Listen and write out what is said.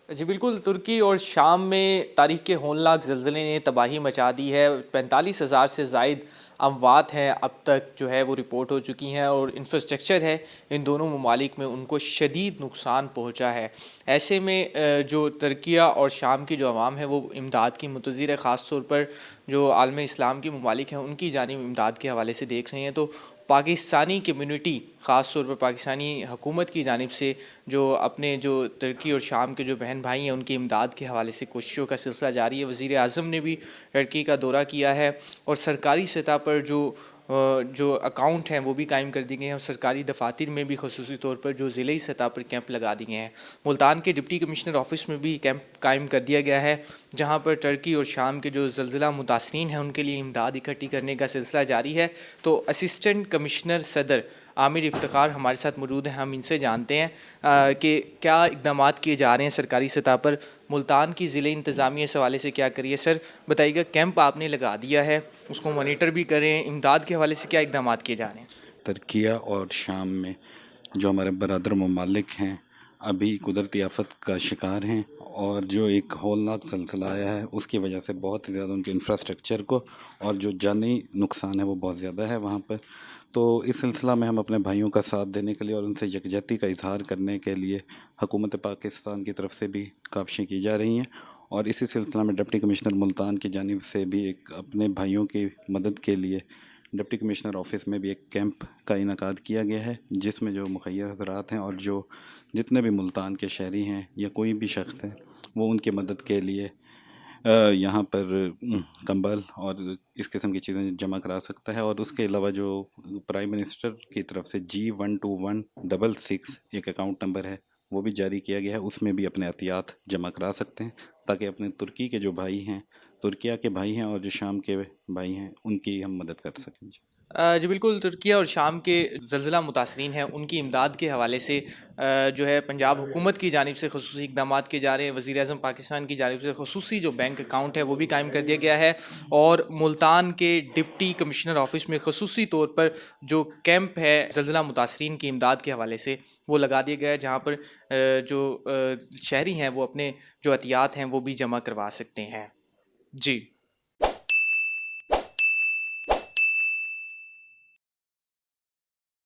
जी बिल्कुल, तुर्की और शाम में तारीख के होलनाक ज़लज़ले ने तबाही मचा दी है। 45,000 से ज़ायद अमवात हैं अब तक जो है वो रिपोर्ट हो चुकी हैं, और इंफ्रास्ट्रक्चर है इन दोनों ममालिक में उनको शदीद नुकसान पहुंचा है। ऐसे में जो तुर्किया और शाम की जो अवाम है वो इमदाद की मुंतज़िर है। ख़ास तौर पर जो आलम इस्लाम की ममालिक हैं उनकी जानिब इमदाद के हवाले से देख रहे हैं, तो पाकिस्तानी कम्युनिटी ख़ास तौर पर पाकिस्तानी हुकूमत की जानिब से जो अपने जो तुर्की और शाम के जो बहन भाई हैं उनकी इमदाद के हवाले से कोशिशों का सिलसिला जारी है। वज़ीर आज़म ने भी टर्की का दौरा किया है, और सरकारी सतह पर जो अकाउंट हैं वो भी कायम कर दिए गए हैं, और सरकारी दफातर में भी ख़ुसूसी तौर पर जो ज़िले सतह पर कैंप लगा दिए हैं। मुल्तान के डिप्टी कमिश्नर ऑफिस में भी कैंप कायम कर दिया गया है, जहाँ पर टर्की और शाम के जो ज़लज़ला मुतासरीन हैं उनके लिए इमदाद इकट्ठी करने का सिलसिला जारी है। तो असिस्टेंट कमिश्नर सदर आमिर इफ्तिखार हमारे साथ मौजूद हैं, हम इनसे जानते हैं कि क्या इकदाम किए जा रहे हैं सरकारी सतह पर। मुल्तान की ज़िले इंतज़ामिया इस हवाले से क्या करिए सर, बताइएगा। कैंप आपने लगा दिया है, उसको मॉनिटर भी करें, इमदाद के हवाले से क्या इकदाम किए जा रहे हैं? तुर्किया और शाम में जो हमारे बरदर ममालिक हैं अभी कुदरती आफत का शिकार हैं, और जो एक हौलनाक सिलसिला आया है उसकी वजह से बहुत ही ज़्यादा उनके इंफ्रास्ट्रक्चर को और जो जानी नुकसान है वो बहुत ज़्यादा है वहाँ पर। तो इस सिलसिला में हम अपने भाइयों का साथ देने के लिए और उनसे यकजहती का इजहार करने के लिए हुकूमत पाकिस्तान की तरफ से भी काविशें की जा रही हैं, और इसी सिलसिला में डिप्टी कमिश्नर मुल्तान की जानिब से भी एक अपने भाइयों की मदद के लिए डिप्टी कमिश्नर ऑफिस में भी एक कैंप का इनकाद किया गया है, जिसमें जो मुखय्यर हज़रात हैं और जो जितने भी मुल्तान के शहरी हैं या कोई भी शख्स है वो उनकी मदद के लिए यहाँ पर कंबल और इस किस्म की चीज़ें जमा करा सकता है। और उसके अलावा जो प्राइम मिनिस्टर की तरफ से G12166 एक अकाउंट नंबर है वो भी जारी किया गया है, उसमें भी अपने एहतियात जमा करा सकते हैं, ताकि अपने तुर्की के जो भाई हैं, तुर्किया के भाई हैं और जो शाम के भाई हैं उनकी हम मदद कर सकें। जी बिल्कुल, तुर्किया और शाम के ज़लज़ला मुतासरीन हैं उनकी इमदाद के हवाले से जो है पंजाब हुकूमत की जानिब से ख़ुसूसी इक़दाम किए जा रहे हैं। वज़ीर आज़म पाकिस्तान की जानिब से ख़ुसूसी जो बैंक अकाउंट है वो भी कायम कर दिया गया है, और मुल्तान के डिप्टी कमिश्नर ऑफिस में ख़ुसूसी तौर पर जो कैंप है ज़लज़ला मुतासरीन की इमदाद के हवाले से वो लगा दिया गया है, जहाँ पर जो शहरी हैं वो अपने जो एहतियात हैं वो भी जमा करवा सकते हैं। जी।